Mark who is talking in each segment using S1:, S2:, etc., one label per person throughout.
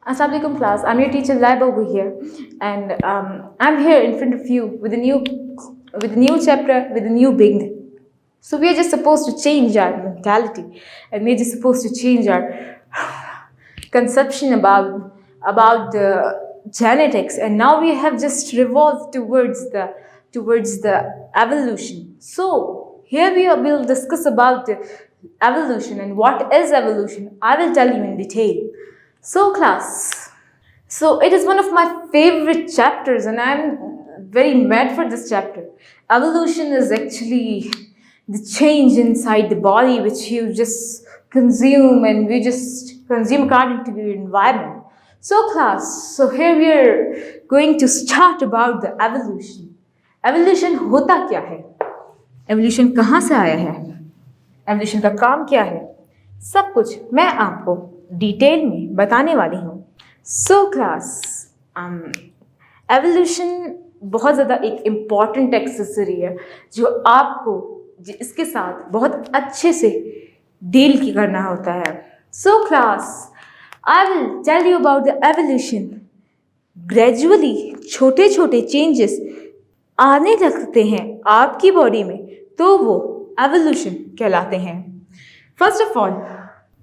S1: Assalamu alaikum class. I'm your teacher Laib over here, and I'm here in front of you with a new chapter with a new beginning. So we are just supposed to change our mentality, and we're just supposed to change our conception about the genetics. And now we have just revolved towards the evolution. So here will discuss about the evolution and what is evolution. I will tell you in detail. So class, so it is one of my favorite chapters, and I'm very mad for this chapter. Evolution is actually the change inside the body which you just consume, and we just consume according to your environment. So class, so here we are going to start about the evolution. Evolution होता क्या है, evolution कहाँ से आया है, evolution का काम क्या है, सब कुछ मैं आपको डिटेल में बताने वाली हूँ. सो क्लास, एवोल्यूशन बहुत ज़्यादा एक इम्पॉर्टेंट एक्सेसरी है जो आपको इसके साथ बहुत अच्छे से डील करना होता है. So class, I will tell you about the evolution. Gradually छोटे छोटे चेंजेस आने लगते हैं आपकी बॉडी में, तो वो एवोल्यूशन कहलाते हैं. फर्स्ट ऑफ ऑल,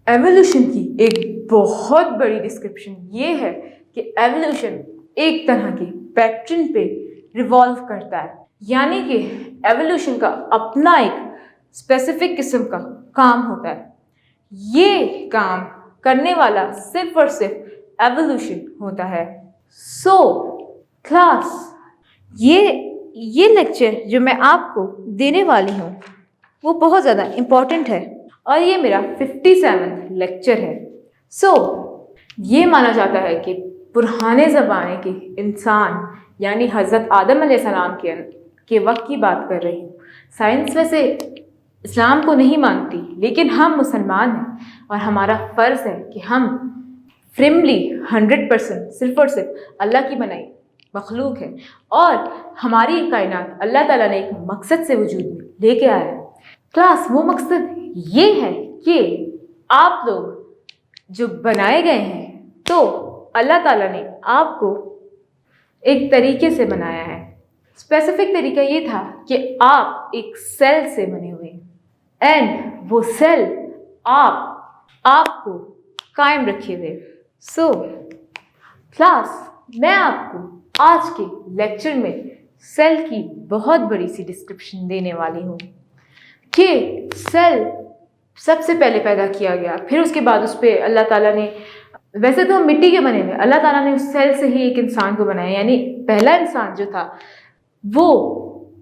S1: एवोल्यूशन की एक बहुत बड़ी डिस्क्रिप्शन ये है कि एवोल्यूशन एक तरह के पैटर्न पे रिवॉल्व करता है, यानी कि एवोल्यूशन का अपना एक स्पेसिफिक किस्म का काम होता है. ये काम करने वाला सिर्फ और सिर्फ एवोल्यूशन होता है. सो क्लास, ये लेक्चर जो मैं आपको देने वाली हूँ वो बहुत ज़्यादा इम्पॉर्टेंट है, और ये मेरा 57वां लेक्चर है. सो ये माना जाता है कि पुराने ज़माने के इंसान यानी हज़रत आदम अलैहिस्सलाम के वक्त की बात कर रही हूँ. साइंस वैसे इस्लाम को नहीं मानती, लेकिन हम मुसलमान हैं और हमारा फ़र्ज़ है कि हम फ्रेमली 100% सिर्फ़ और सिर्फ अल्लाह की बनाई मखलूक है, और हमारी कायनात अल्लाह ताला ने एक मकसद से वजूद में लेके आया है. क्लास, वो मकसद ये है कि आप लोग जो बनाए गए हैं, तो अल्लाह ताला ने आपको एक तरीके से बनाया है. स्पेसिफिक तरीका ये था कि आप एक सेल से बने हुए हैं, एंड वो सेल आपको कायम रखे हुए. सो क्लास, मैं आपको आज के लेक्चर में सेल की बहुत बड़ी सी डिस्क्रिप्शन देने वाली हूँ कि सेल सबसे पहले पैदा किया गया, फिर उसके बाद उस पर अल्लाह ताला ने, वैसे तो हम मिट्टी के बने हुए, अल्लाह ताला ने उस सेल से ही एक इंसान को बनाया. यानी पहला इंसान जो था वो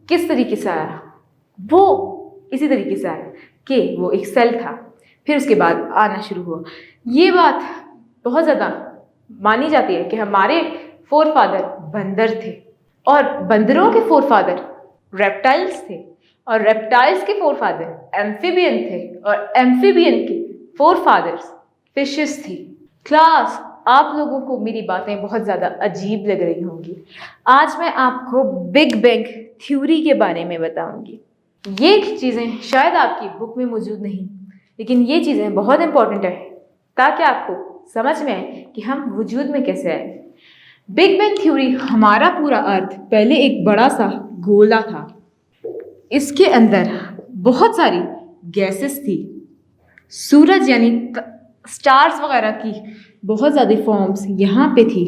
S1: किस तरीके से आया, वो इसी तरीके से आया कि वो एक सेल था, फिर उसके बाद आना शुरू हुआ. ये बात बहुत ज़्यादा मानी जाती है कि हमारे फोर फादर बंदर थे, और बंदरों के फोर फादर रेप्टाइल्स थे, और रेप्टाइल्स के फोर फादर एम्फीबियन थे, और एम्फीबियन के फोर फादर्स फिशेस थी. क्लास, आप लोगों को मेरी बातें बहुत ज़्यादा अजीब लग रही होंगी. आज मैं आपको बिग बैंग थ्योरी के बारे में बताऊंगी. ये चीज़ें शायद आपकी बुक में मौजूद नहीं, लेकिन ये चीज़ें बहुत इंपॉर्टेंट है ताकि आपको समझ में आए कि हम वजूद में कैसे आए. बिग बैंग थ्योरी, हमारा पूरा अर्थ पहले एक बड़ा सा गोला था. इसके अंदर बहुत सारी गैसेस थी. सूरज यानी स्टार्स वगैरह की बहुत ज़्यादा फॉर्म्स यहाँ पे थी,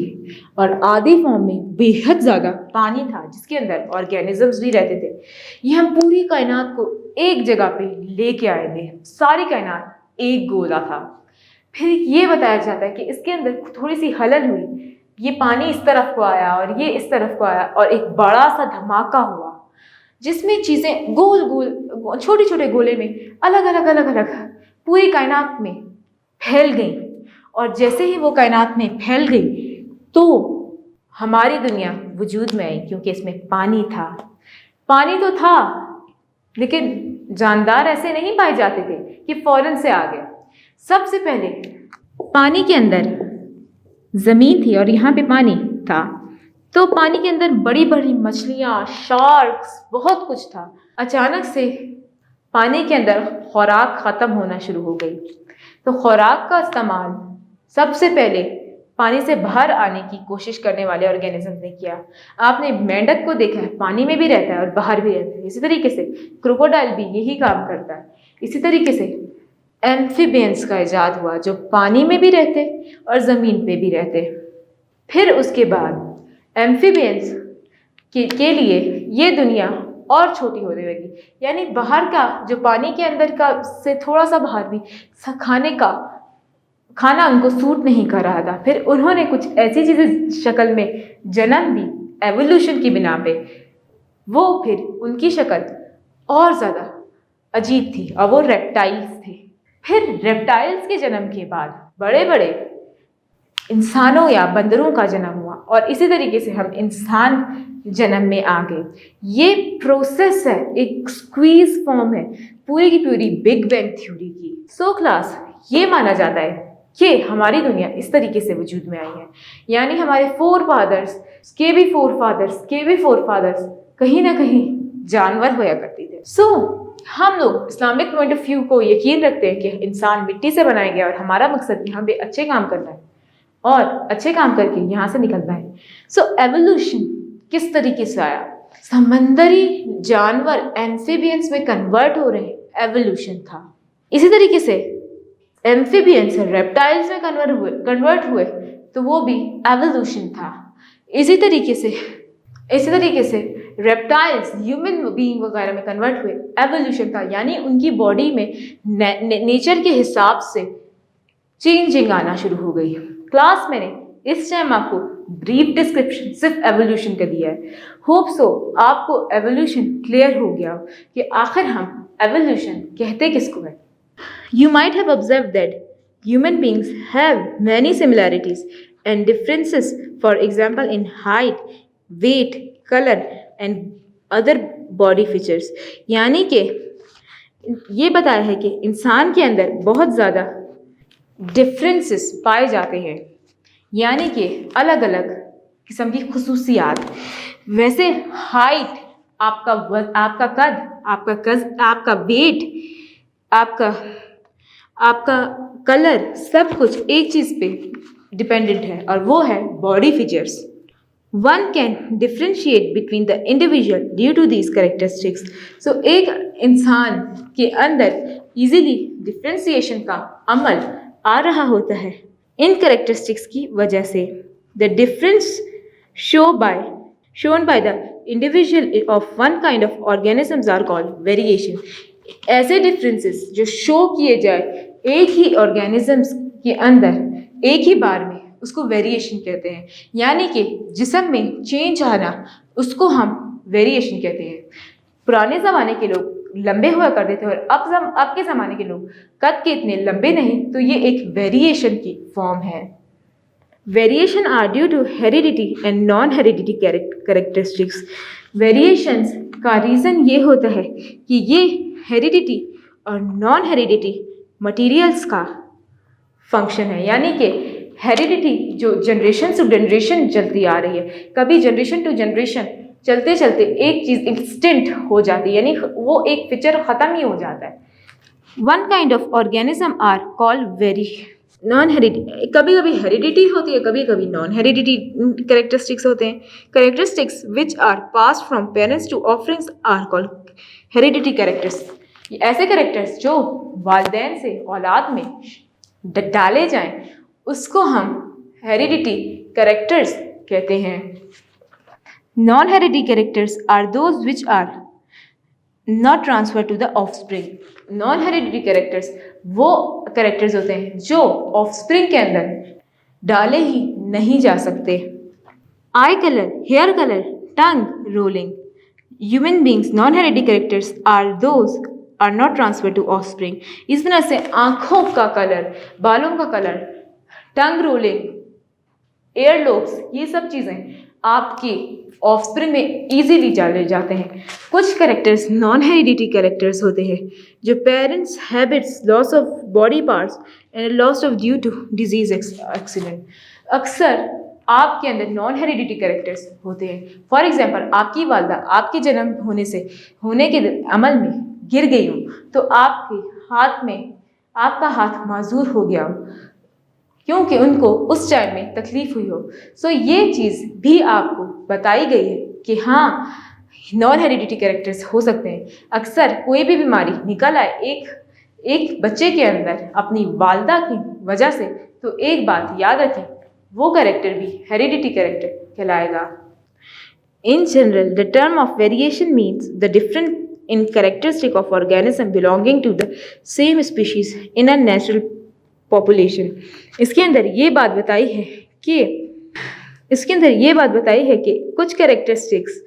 S1: और आधी फॉर्म में बेहद ज़्यादा पानी था जिसके अंदर ऑर्गेनिजम्स भी रहते थे. ये हम पूरी कायनात को एक जगह पे लेके आए थे. सारी कायनात एक गोला था. फिर ये बताया जाता है कि इसके अंदर थोड़ी सी हलल हुई, ये पानी इस तरफ को आया और ये इस तरफ को आया, और एक बड़ा सा धमाका हुआ जिसमें चीज़ें गोल गोल छोटे छोटे गोले में अलग अलग पूरी कायनात में फैल गई. और जैसे ही वो कायनात में फैल गई तो हमारी दुनिया वजूद में आई, क्योंकि इसमें पानी था. पानी तो था, लेकिन जानदार ऐसे नहीं पाए जाते थे कि फौरन से आ गया. सबसे पहले पानी के अंदर ज़मीन थी और यहाँ पे पानी था, तो पानी के अंदर बड़ी बड़ी मछलियाँ, शार्क्स, बहुत कुछ था. अचानक से पानी के अंदर खुराक ख़त्म होना शुरू हो गई, तो खुराक का इस्तेमाल सबसे पहले पानी से बाहर आने की कोशिश करने वाले ऑर्गेनिज्म ने किया। आपने मेंढक को देखा है, पानी में भी रहता है और बाहर भी रहता है। इसी तरीके से क्रोकोडाइल भी यही काम करता है। इसी तरीके से एम्फीबियंस का इजाद हुआ, जो पानी में भी रहते और ज़मीन पे भी रहते। फिर उसके बाद एम्फीबियंस के लिए ये दुनिया और छोटी होने लगी, यानी बाहर का जो पानी के अंदर का से थोड़ा सा बाहर भी खाना उनको सूट नहीं कर रहा था। फिर उन्होंने कुछ ऐसी चीज़ें शक्ल में जन्म दी एवोल्यूशन की बिना पे, वो फिर उनकी शक्ल और ज़्यादा अजीब थी और वो रेप्टाइल्स थे। फिर रेप्टाइल्स के जन्म के बाद बड़े बड़े इंसानों या बंदरों का जन्म हुआ और इसी तरीके से हम इंसान जन्म में आ गए। ये प्रोसेस है, एक स्क्वीज फॉर्म है पूरी की पूरी बिग बैंग थ्योरी की। सो क्लास, ये माना जाता है कि हमारी दुनिया इस तरीके से वजूद में आई है, यानी हमारे फोर फादर्स के भी फोर फादर्स कहीं ना कहीं जानवर होया करते थे। सो हम लोग इस्लामिक पॉइंट ऑफ व्यू को यकीन रखते हैं कि इंसान मिट्टी से बनाया गया और हमारा मकसद यहाँ पे अच्छे काम करना है और अच्छे काम करके यहाँ से निकलना है। सो एवोल्यूशन किस तरीके से आया? समंदरी जानवर एम्फीबियंस में कन्वर्ट हो रहे, एवोल्यूशन था। इसी तरीके से एम्फीबियंस रेप्टाइल्स में कन्वर्ट हुए तो वो भी एवोल्यूशन था। इसी तरीके से रेप्टाइल्स ह्यूमन बीइंग वगैरह में कन्वर्ट हुए, एवोल्यूशन था, यानी उनकी बॉडी में नेचर के हिसाब से चेंजिंग आना शुरू हो गई। क्लास मैंने इस टाइम आपको ब्रीफ डिस्क्रिप्शन सिर्फ एवोल्यूशन का दिया है। होप सो आपको एवोल्यूशन क्लियर हो गया कि आखिर हम एवोल्यूशन कहते किसको है। You might have observed that human beings have many similarities and differences, for example, in height, weight, color and other body features. यानी कि ये बताया है कि इंसान के अंदर बहुत ज़्यादा डिफरेंसेस पाए जाते हैं, यानी कि अलग अलग किस्म की खुसूसियात। वैसे हाइट, आपका कद, आपका वेट, आपका कलर, सब कुछ एक चीज़ पे डिपेंडेंट है और वो है body features. One can differentiate between the individual due to these characteristics. So एक इंसान के अंदर इजीली डिफ्रेंशिएशन का अमल आ रहा होता है इन कैरेक्टरिस्टिक्स की वजह से। The difference shown by the individual of one kind of organisms are called variation. ऐसे डिफरेंसेस जो शो किए जाए एक ही ऑर्गेनिजम्स के अंदर एक ही बार में, उसको वेरिएशन कहते हैं। यानी कि जिस्म में चेंज आना, उसको हम वेरिएशन कहते हैं। पुराने ज़माने के लोग लंबे हुआ करते थे और अब के ज़माने के लोग कद के इतने लंबे नहीं, तो ये एक वेरिएशन की फॉर्म है। Variation are due to heredity and non heredity characteristics. Variations का रीज़न ये होता है कि ये हेरिडिटी और नॉन हेरिडिटी मटीरियल्स का फंक्शन है। यानी कि हेरिडिटी जो जनरेशन टू जनरेशन चलती आ रही है, कभी जनरेशन टू जनरेशन चलते चलते एक चीज़ एक्सटिंक्ट हो जाती है, यानी वो एक फीचर ख़त्म ही हो जाता है। One kind of organism are called non heredity. कभी कभी हेरिडिटी होती है, कभी कभी नॉन हेरिडिटी कैरेक्टरिस्टिक्स होते हैं। Characteristics which are pass from parents to offerings are called heredity characters. ऐसे कैरेक्टर्स जो वालिदैन से औलाद में डाले जाएं, उसको हम हेरिडिटी कैरेक्टर्स कहते हैं। Non heredity characters are those which are not transfer to the offspring. Non heredity characters वो कैरेक्टर्स होते हैं जो ऑफस्प्रिंग के अंदर डाले ही नहीं जा सकते। Eye colour, hair colour, tongue rolling. Human beings non heredity characters are those are not transfer to offspring. इस तरह से आँखों का कलर, बालों का colour, tongue rolling, ear lobes, ये सब चीज़ें आपकी ऑफस्प्रिंग में इजीली डाले जाते हैं। कुछ कैरेक्टर्स नॉन हेरिडिटी कैरेक्टर्स होते हैं जो parents, habits, loss of body parts and loss of due to disease accident. अक्सर आपके अंदर नॉन हेरिडिटी कैरेक्टर्स होते हैं। फॉर एग्जाम्पल, आपकी वालदा आपके जन्म होने के अमल में गिर गई हो, तो आपके हाथ में आपका हाथ माजूर हो गया हो, क्योंकि उनको उस टाइम में तकलीफ हुई हो। सो ये चीज़ भी आपको बताई गई है कि हाँ, नॉन हेरिडिटी कैरेक्टर्स हो सकते हैं। अक्सर कोई भी बीमारी निकल आए एक बच्चे के अंदर अपनी वालदा की वजह से, तो एक बात याद रखें, वो कैरेक्टर भी हेरिडिटी कैरेक्टर कहलाएगा। In general, the term of variation means the difference in characteristic of organism belonging to the same species in a natural population. इसके अंदर ये बात बताई है कि कुछ कैरेक्टरिस्टिक्स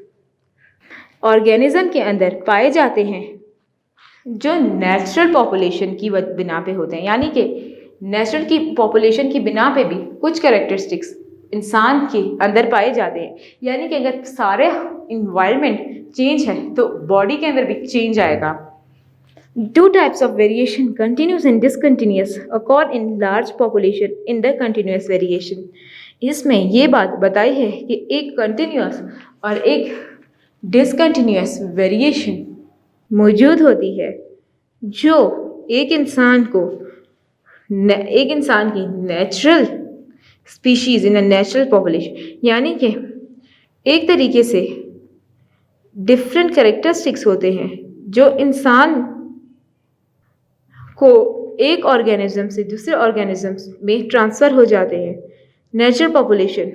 S1: ऑर्गेनिज्म के अंदर पाए जाते हैं जो नेचुरल पॉपुलेशन की बिना पे होते हैं, यानी कि नेचुरल की पॉपुलेशन की बिना पे भी कुछ कैरेक्टरिस्टिक्स इंसान के अंदर पाए जाते हैं। यानी कि अगर सारे इन्वायरमेंट चेंज है तो बॉडी के अंदर भी चेंज आएगा। Two types of variation, continuous and discontinuous, occur in large population in the continuous variation. इसमें ये बात बताई है कि एक कंटिन्यूस और एक डिसकंटिन्यूस वेरिएशन मौजूद होती है जो एक इंसान की natural species in a natural population, यानी कि एक तरीके से डिफरेंट कैरेक्टरिस्टिक्स होते हैं जो इंसान को एक ऑर्गेनिज्म से दूसरे ऑर्गेनिज्म में ट्रांसफ़र हो जाते हैं। नेचुरल पॉपुलेशन,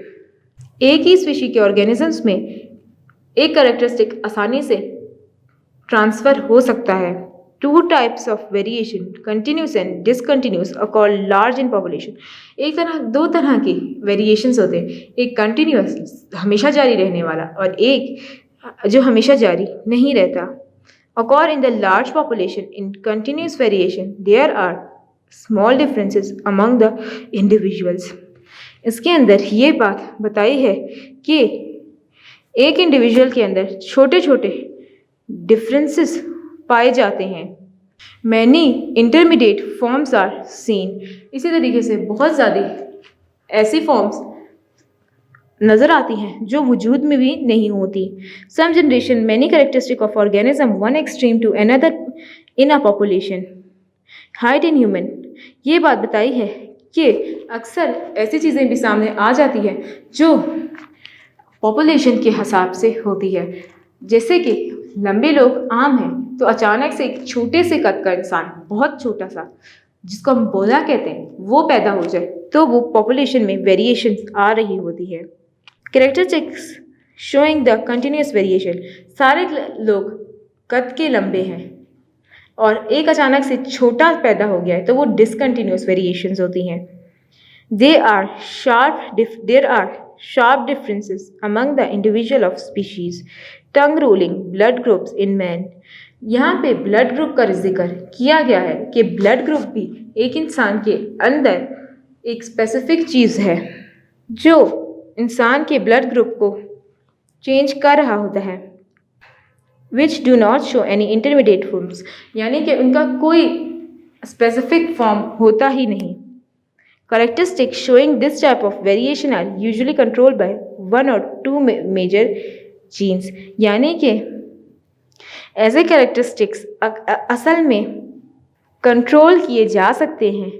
S1: एक ही स्पीशी के ऑर्गेनिजम्स में एक कैरेक्टरिस्टिक आसानी से ट्रांसफ़र हो सकता है। Two types of variation, continuous and discontinuous, are called large in population. दो तरह की वेरिएशंस होते हैं, एक कंटिन्यूस हमेशा जारी रहने वाला और एक जो हमेशा जारी नहीं रहता। Occur in the large population. In continuous variation, there are small differences among the individuals. इसके अंदर ये बात बताई है कि एक इंडिविजुअल के अंदर छोटे छोटे डिफरेंसेस पाए जाते हैं। Many intermediate forms are seen. इसी तरीके से बहुत ज़्यादा ऐसी फॉर्म्स नज़र आती हैं जो वजूद में भी नहीं होती। Some generation, many characteristic of organism one extreme to another in a population. Height in human, ये बात बताई है कि अक्सर ऐसी चीज़ें भी सामने आ जाती है जो पॉपुलेशन के हिसाब से होती है। जैसे कि लंबे लोग आम हैं, तो अचानक से एक छोटे से कद का इंसान, बहुत छोटा सा, जिसको हम बोला कहते हैं, वो पैदा हो जाए तो वो पॉपुलेशन में वेरिएशन आ रही होती है। Characteristics showing the continuous variation, सारे लोग कद के लंबे हैं और एक अचानक से छोटा पैदा हो गया है तो वो डिसकंटिन्यूस वेरिएशंस होती हैं। There are sharp differences among the individual of species. Tongue ruling, blood groups in man. यहाँ पे ब्लड ग्रुप का जिक्र किया गया है कि ब्लड ग्रुप भी एक इंसान के अंदर एक स्पेसिफिक चीज़ है जो इंसान के ब्लड ग्रुप को चेंज कर रहा होता है। Which do not show any intermediate forms, यानी कि उनका कोई स्पेसिफिक फॉर्म होता ही नहीं। Characteristics showing this type of variation are usually controlled by one or two major genes, यानी कि ऐसे कैरेक्टरिस्टिक्स असल में कंट्रोल किए जा सकते हैं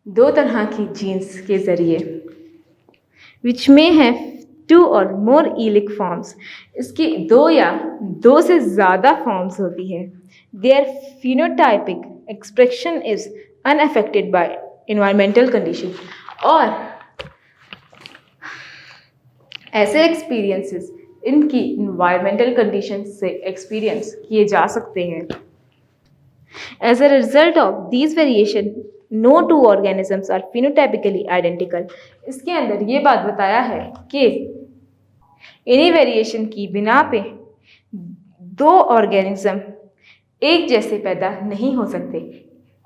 S1: दो तरह की जीन्स के ज़रिए। विच में है 2 or more allelic forms, इसकी 2 या 2 से ज़्यादा फॉर्म्स होती है। Their phenotypic expression is unaffected by environmental condition, और ऐसे एक्सपीरियंसेस इनकी इन्वायरमेंटल कंडीशन से एक्सपीरियंस किए जा सकते हैं। As a result of these variation, no two organisms are phenotypically identical. इसके अंदर ये बात बताया है कि इन्हीं वेरिएशन की बिना पे दो ऑर्गेनिज्म एक जैसे पैदा नहीं हो सकते।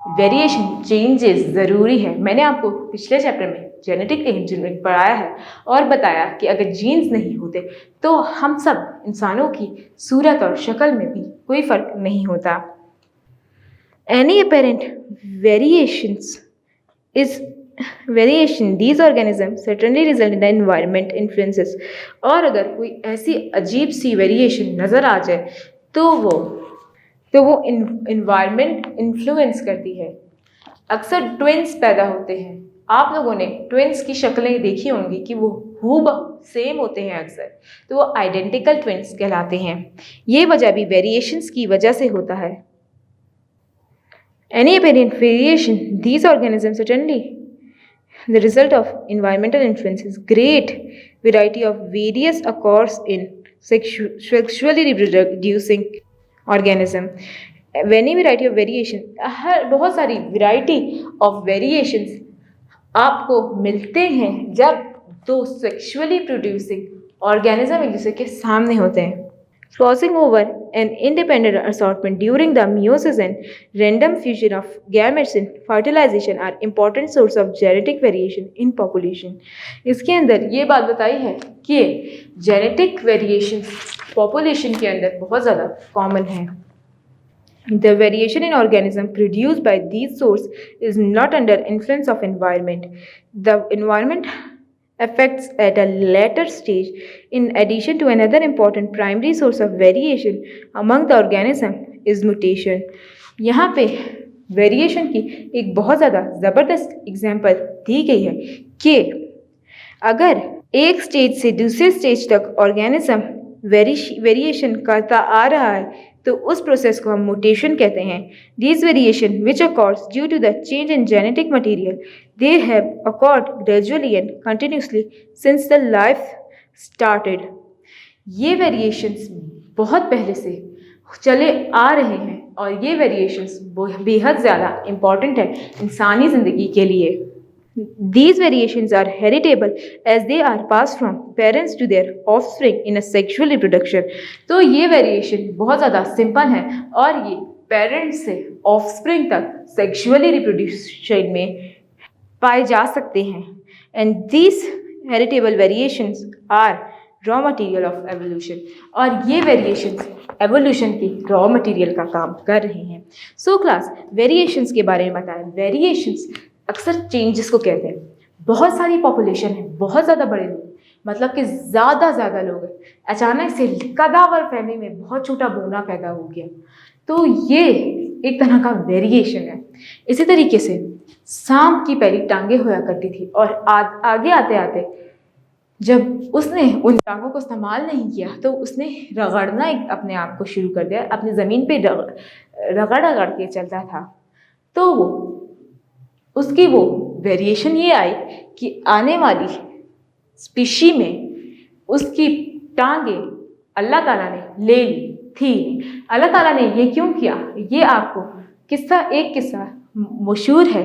S1: वेरिएशन चेंजेस ज़रूरी है। मैंने आपको पिछले चैप्टर में जेनेटिक इंजीनियरिंग पढ़ाया है और बताया कि अगर जीन्स नहीं होते तो हम सब इंसानों की सूरत और शक्ल में भी कोई फ़र्क नहीं होता। Any apparent variation, these organisms certainly result in the environment influences. और अगर कोई ऐसी अजीब सी वेरिएशन नज़र आ जाए तो वो इन्वायरमेंट इन्फ्लुएंस करती है। अक्सर ट्विन्स पैदा होते हैं आप लोगों ने ट्विन्स की शक्लें देखी होंगी कि वो हूबहू सेम होते हैं अक्सर, तो वो आइडेंटिकल ट्विन्स कहलाते हैं। ये वजह भी वेरिएशंस की वजह से होता है। Any apparent variation, these organisms certainly the result of environmental influences. Great variety of various occurs in sexually reproducing organism. Many variety of variation, हर बहुत सारी variety of variations आपको मिलते हैं जब दो सेक्सुअली प्रोड्यूसिंग ऑर्गेनिज्म एक दूसरे के सामने होते हैं। Crossing over an independent assortment during the meiosis and random fusion of gametes in fertilization are important source of genetic variation in population. इसके अंदर ये बात बताई है कि जेनेटिक वेरिएशन पॉपुलेशन के अंदर बहुत ज़्यादा कॉमन है। The variation in organism produced by these sources is not under influence of environment. The environment affects at a later stage. In addition to another important primary source of variation among the organism is mutation. यहाँ पे variation की एक बहुत ज़्यादा ज़बरदस्त example दी गई है कि अगर एक स्टेज से दूसरे स्टेज तक ऑर्गेनिज्म वेरिएशन करता आ रहा है तो उस प्रोसेस को हम म्यूटेशन कहते हैं। These variation which occurs due to the change in genetic material, they have occurred gradually and continuously since the life started. ये वेरिएशंस बहुत पहले से चले आ रहे हैं और ये वेरिएशंस बेहद ज़्यादा इम्पॉर्टेंट है इंसानी ज़िंदगी के लिए। These variations are heritable as they are passed from parents to their offspring in a sexual reproduction. तो ये वेरिएशन बहुत ज़्यादा सिंपल है और ये पेरेंट्स से ऑफस्प्रिंग तक सेक्सुअली रिप्रोड्यूशन में पाए जा सकते हैं। And these heritable variations are raw material of evolution. और ये वेरिएशंस एवोल्यूशन की रॉ मटेरियल का काम कर रहे हैं। सो क्लास वेरिएशंस के बारे में बताएं। वेरिएशंस अक्सर चेंजेस को कहते हैं। बहुत सारी पॉपुलेशन है, बहुत ज़्यादा बड़े लोग, मतलब कि ज़्यादा लोग हैं, अचानक से कदावर फैमिली में बहुत छोटा बोना पैदा हो गया, तो ये एक तरह का वेरिएशन है। इसी तरीके से सांप की पहली टांगें होया करती थी और आगे आते आते जब उसने उन टांगों को इस्तेमाल नहीं किया तो उसने रगड़ना अपने आप को शुरू कर दिया, अपनी ज़मीन पे रगड़ के चलता था, तो उसकी वो वेरिएशन ये आई कि आने वाली स्पीशी में उसकी टांगें अल्लाह ताला ने ले ली थी। अल्लाह ताला ने ये क्यों किया, ये आपको एक किस्सा मशहूर है,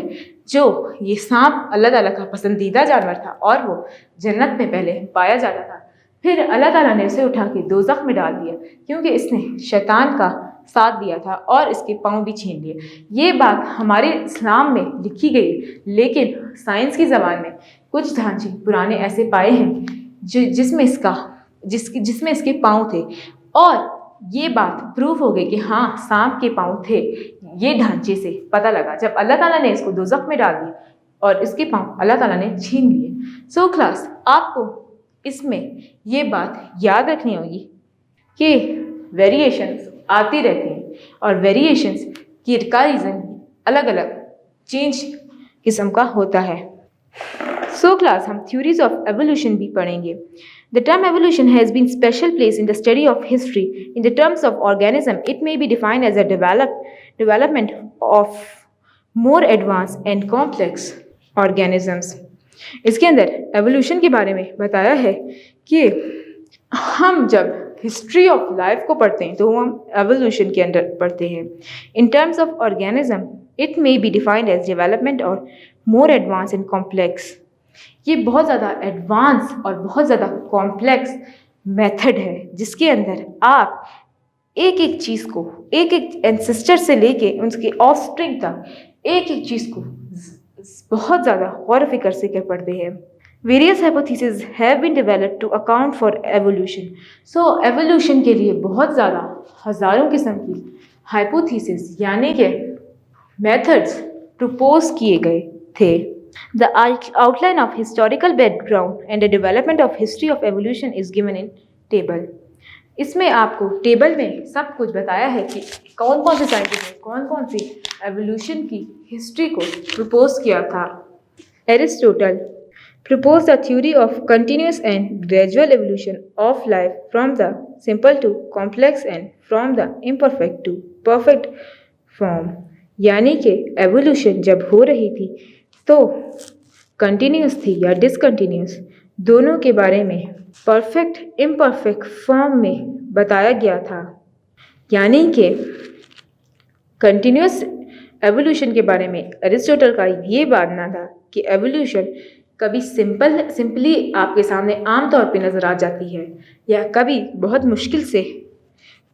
S1: जो ये सांप अल्लाह ताला का पसंदीदा जानवर था और वो जन्नत में पहले पाया जाता था, फिर अल्लाह ताला ने उसे उठा के दोज़ख में डाल दिया क्योंकि इसने शैतान का साथ दिया था और इसके पाँव भी छीन लिए। ये बात हमारे इस्लाम में लिखी गई, लेकिन साइंस की ज़बान में कुछ ढांचे पुराने ऐसे पाए हैं जिसमें इसके पाँव थे और ये बात प्रूफ हो गई कि हाँ सांप के पाँव थे। ये ढांचे से पता लगा जब अल्लाह ताला ने इसको दोज़ख में डाल दिया और इसके पाँव अल्लाह ताला ने छीन लिए। सो क्लास आपको इसमें ये बात याद रखनी होगी कि वेरिएशंस आती रहती हैं और वेरिएशंस का रीज़न अलग अलग चेंज किस्म का होता है। सो क्लास हम थ्योरीज ऑफ एवोल्यूशन भी पढ़ेंगे। The term evolution has been special place in the study of history. In the terms of organism, it may be defined as a development of more advanced and complex organisms. इसके अंदर evolution के बारे में बताया है कि हम जब हिस्ट्री ऑफ लाइफ को पढ़ते हैं तो हम एवोल्यूशन के अंदर पढ़ते हैं। In terms of organism it may be defined as development और मोर एडवांस एंड कॉम्प्लेक्स। ये बहुत ज़्यादा एडवांस और बहुत ज़्यादा कॉम्प्लेक्स मेथड है जिसके अंदर आप एक एक चीज़ को एक एक एंसेस्टर से लेके उनके ऑफस्प्रिंग तक एक एक चीज़ को बहुत ज़्यादा गौर फिक्र से कर पढ़ते हैं। Various hypotheses have been developed to account for evolution. So evolution के लिए बहुत ज़्यादा हज़ारों किस्म की हाइपोथेसिस यानी कि मेथड्स प्रपोज किए गए थे। The outline of historical background and the development of history of evolution is given in table. इसमें आपको टेबल में सब कुछ बताया है कि कौन कौन से साइंटिस्ट ने कौन कौन सी एवोल्यूशन की हिस्ट्री को प्रपोज किया था। Aristotle proposed a theory of continuous and gradual evolution of life from the simple to complex and from the imperfect to perfect form. यानी कि एवोल्यूशन जब हो रही थी तो कंटिन्यूस थी या डिसकंटिन्यूस दोनों के बारे में परफेक्ट इम्परफेक्ट फॉर्म में बताया गया था। यानी कि कंटिन्यूस एवोल्यूशन के बारे में अरिस्टोटल का ये मानना था कि एवोल्यूशन कभी सिंपली आपके सामने आमतौर पे नज़र आ जाती है या कभी बहुत मुश्किल से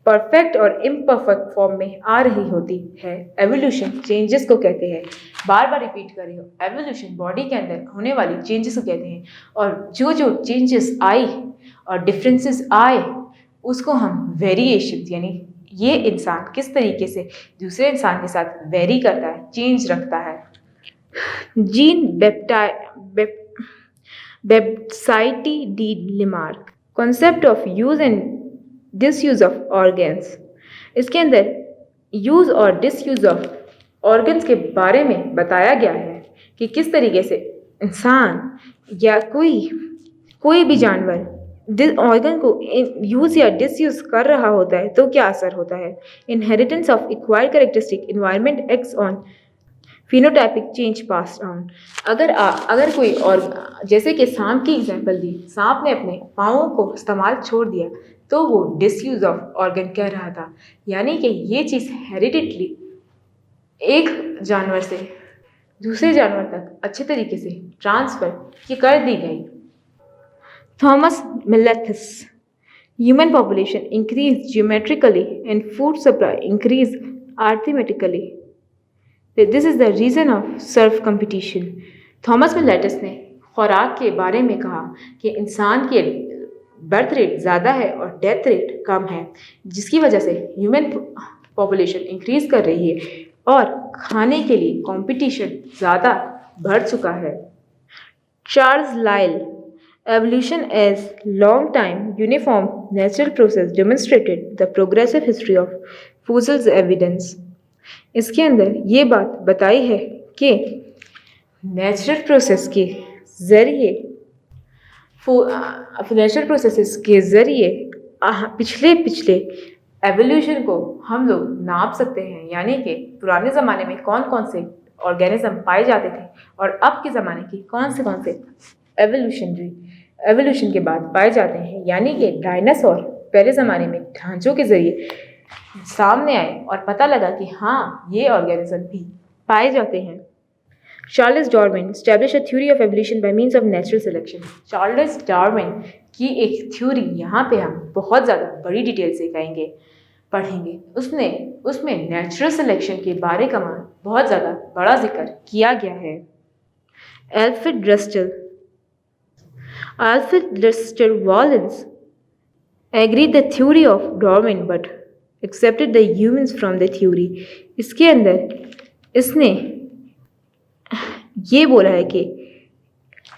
S1: परफेक्ट और इम्परफेक्ट फॉर्म में आ रही होती है। एवोल्यूशन चेंजेस को कहते हैं, बार बार रिपीट कर रही हो, एवोल्यूशन बॉडी के अंदर होने वाली चेंजेस को कहते हैं। और जो जो चेंजेस आई और डिफरेंसेस आए उसको हम वेरिएशन यानी ये इंसान किस तरीके से दूसरे इंसान के साथ वेरी करता है, चेंज रखता है। Jean Baptiste de Lamarck concept of use and disuse of organs. इसके अंदर यूज और डिसयूज ऑफ ऑर्गन्स के बारे में बताया गया है कि किस तरीके से इंसान या कोई भी जानवर ऑर्गन को यूज या डिसयूज कर रहा होता है तो क्या असर होता है। Inheritance of acquired characteristic environment acts on phenotypic change pass down. अगर कोई और जैसे कि सांप की एग्जांपल दी, सांप ने अपने पाँवों को इस्तेमाल छोड़ दिया तो वो डिसयूज ऑफ ऑर्गन कह रहा था। यानी कि ये चीज़ हेरिडिटली एक जानवर से दूसरे जानवर तक अच्छे तरीके से ट्रांसफर कर दी गई। Thomas Malthus human population increase geometrically and food supply increase arithmetically, this is the reason of surf competition. Thomas Malthus ने खुराक के बारे में कहा कि इंसान के बर्थ रेट ज़्यादा है और डेथ रेट कम है, जिसकी वजह से ह्यूमन पॉपुलेशन इंक्रीज कर रही है और खाने के लिए कंपटीशन ज़्यादा बढ़ चुका है। चार्ल्स लाइल evolution as long time uniform natural process demonstrated the progressive history of fossils evidence। इसके अंदर ये बात बताई है कि नेचुरल प्रोसेस के ज़रिए पिछले एवोल्यूशन को हम लोग नाप सकते हैं। यानी कि पुराने ज़माने में कौन कौन से ऑर्गेनिज्म पाए जाते थे और अब के ज़माने की कौन से एवोल्यूशन के बाद पाए जाते हैं। यानी कि डायनासोर पहले ज़माने में ढांचों के ज़रिए सामने आए और पता लगा कि हाँ ये ऑर्गेनिज्म भी पाए जाते हैं। Charles Darwin establish a theory of evolution by means of natural selection. Charles Darwin की एक थ्योरी यहाँ पे हम बहुत ज़्यादा बड़ी डिटेल से पढ़ेंगे। उसमें नेचुरल सिलेक्शन के बारे का बहुत ज़्यादा बड़ा जिक्र किया गया है। Alfred Russel Wallace agreed the theory of Darwin but accepted the humans from the theory। इसके अंदर इसने ये बोला है कि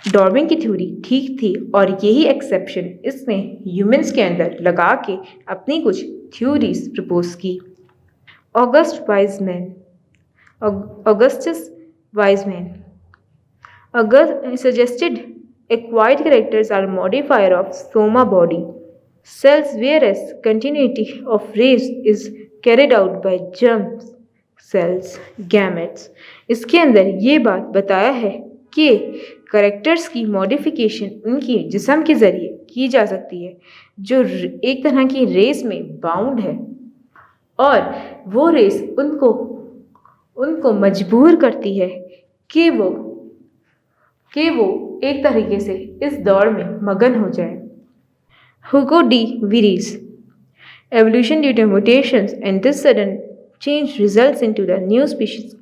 S1: डार्विन की थ्योरी ठीक थी और यही एक्सेप्शन इसने ह्यूमंस के अंदर लगा के अपनी कुछ थ्योरीज प्रपोज की। Augustus Weismann suggested acquired characters are modifier of soma body cells, whereas continuity of race is carried out by germ cells gametes। इसके अंदर ये बात बताया है कि करेक्टर्स की मॉडिफिकेशन उनकी जिस्म के ज़रिए की जा सकती है जो एक तरह की रेस में बाउंड है और वो रेस उनको मजबूर करती है कि वो एक तरीके से इस दौड़ में मगन हो जाए। Hugo de Vries evolution due to mutations and this sudden change results into the new species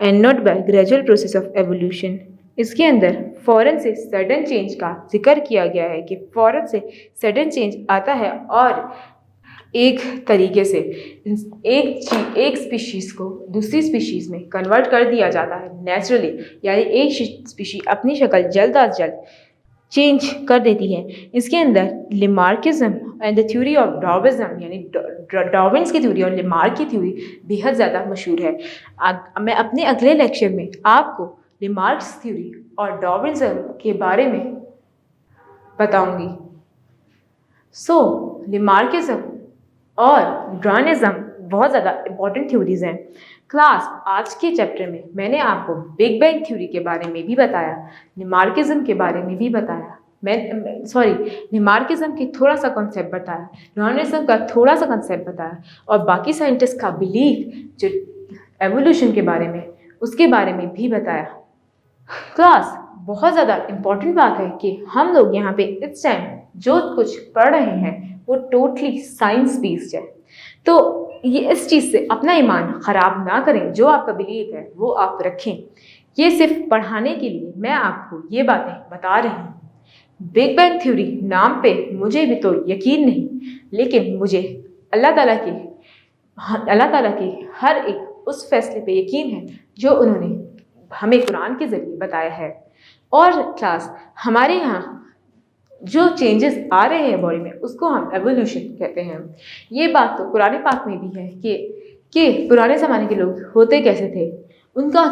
S1: and not by gradual process of evolution। इसके अंदर फ़ौरन से सडन चेंज का जिक्र किया गया है कि फ़ौरन से सडन चेंज आता है और एक तरीके से एक स्पीशीज़ को दूसरी स्पीशीज़ में कन्वर्ट कर दिया जाता है नेचुरली। यानी एक स्पीशी अपनी शक्ल जल्द अज जल्द चेंज कर देती है। इसके अंदर लिमार्किज्म एंड द थ्योरी ऑफ डार्विज्म यानी डार्विन्स की थ्योरी और लिमार्क की थ्योरी बेहद ज़्यादा मशहूर है। मैं अपने अगले लेक्चर में आपको लेमार्क्स थ्योरी और डार्विनिज्म के बारे में बताऊंगी। लेमार्किज्म और डार्विनिज्म बहुत ज़्यादा इम्पॉर्टेंट थ्योरीज हैं। क्लास, आज के चैप्टर में मैंने आपको बिग बैंग थ्योरी के बारे में भी बताया, लेमार्किज्म के बारे में भी बताया, लेमार्किज्म के थोड़ा सा कॉन्सेप्ट बताया, डार्विनिज्म का थोड़ा सा कॉन्सेप्ट बताया और बाकी साइंटिस्ट का बिलीफ जो एवोल्यूशन के बारे में, उसके बारे में भी बताया। क्लास, बहुत ज़्यादा इम्पॉर्टेंट बात है कि हम लोग यहाँ पे इस टाइम जो कुछ पढ़ रहे हैं वो टोटली साइंस बेस्ड है। तो ये इस चीज़ से अपना ईमान ख़राब ना करें, जो आपका बिलीफ है वो आप रखें। ये सिर्फ पढ़ाने के लिए मैं आपको ये बातें बता रही हूँ। बिग बैंग थ्योरी नाम पे मुझे भी तो यकीन नहीं, लेकिन मुझे अल्लाह ताला के हर एक उस फैसले पे यकीन है जो उन्होंने हमें कुरान के ज़रिए बताया है। और क्लास, हमारे यहाँ जो चेंजेस आ रहे हैं बॉडी में उसको हम एवोल्यूशन कहते हैं। ये बात तो कुरान पाक में भी है कि पुराने ज़माने के लोग होते कैसे थे, उनका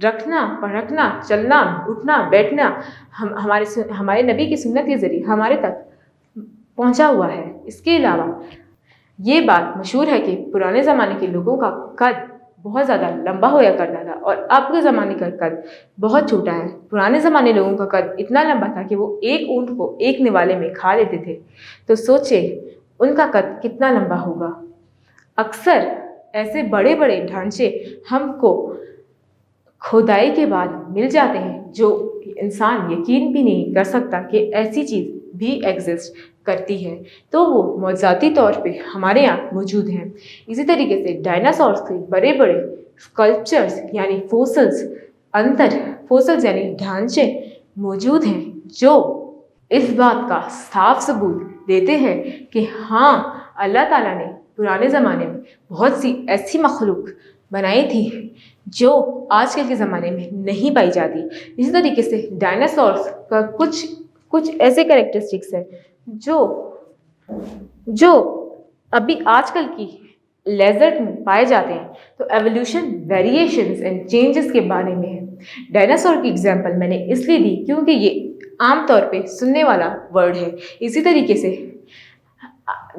S1: रखना, परखना, चलना, उठना, बैठना हमारे नबी की सुन्नत के ज़रिए हमारे तक पहुंचा हुआ है। इसके अलावा ये बात मशहूर है कि पुराने ज़माने के लोगों का कद बहुत ज़्यादा लंबा होया करता था और अब के ज़माने का कद बहुत छोटा है। पुराने ज़माने लोगों का कद इतना लंबा था कि वो एक ऊँट को एक निवाले में खा लेते थे। तो सोचे उनका कद कितना लंबा होगा। अक्सर ऐसे बड़े बड़े ढांचे हमको खुदाई के बाद मिल जाते हैं जो इंसान यकीन भी नहीं कर सकता कि ऐसी चीज़ भी एग्जिस्ट करती है, तो वो मौज़ाती तौर पे हमारे यहाँ मौजूद हैं। इसी तरीके से डायनासोर्स के बड़े बड़े स्कल्पचर्स यानी फोसल्स यानी ढांचे मौजूद हैं जो इस बात का साफ सबूत देते हैं कि हाँ, अल्लाह ताला ने पुराने ज़माने में बहुत सी ऐसी मखलूक बनाई थी जो आजकल के ज़माने में नहीं पाई जाती। इसी तरीके से डायनासोर्स का कुछ ऐसे कैरेक्टरिस्टिक्स हैं जो अभी आजकल की लेजर्ड में पाए जाते हैं। तो एवोल्यूशन, वेरिएशंस एंड चेंजेस के बारे में है। डायनासोर की एग्जांपल मैंने इसलिए दी क्योंकि ये आमतौर पे सुनने वाला वर्ड है। इसी तरीके से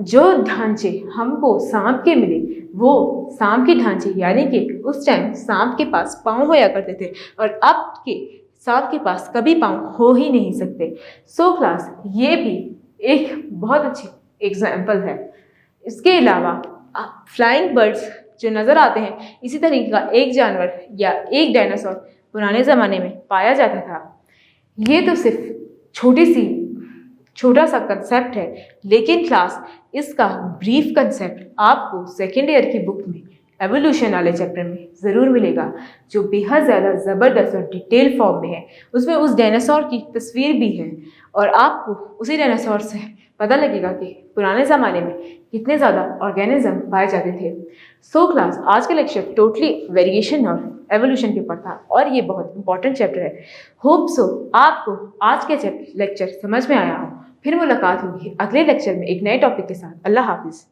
S1: जो ढांचे हमको सांप के मिले वो सांप के ढांचे, यानी कि उस टाइम सांप के पास पाँव होया करते थे और अब के सांप के पास कभी पाँव हो ही नहीं सकते। क्लास, ये भी एक बहुत अच्छी एग्जाम्पल है। इसके अलावा फ्लाइंग बर्ड्स जो नज़र आते हैं, इसी तरीके का एक जानवर या एक डायनासोर पुराने ज़माने में पाया जाता था। ये तो सिर्फ छोटा सा कंसेप्ट है, लेकिन क्लास, इसका ब्रीफ कंसेप्ट आपको सेकेंड ईयर की बुक में एवोल्यूशन वाले चैप्टर में ज़रूर मिलेगा, जो बेहद ज़्यादा ज़बरदस्त और डिटेल फॉर्म में है। उसमें उस डायनासोर की तस्वीर भी है और आपको उसी डायनासोर से पता लगेगा कि पुराने ज़माने में कितने ज़्यादा ऑर्गेनिज्म पाए जाते थे। क्लास, आज का लेक्चर टोटली वेरिएशन और एवोल्यूशन के ऊपर था और ये बहुत इंपॉर्टेंट चैप्टर है। होप सो आपको आज के लेक्चर समझ में आया हो। फिर मुलाकात होगी अगले लेक्चर में एक नए टॉपिक के साथ। अल्लाह हाफिज़।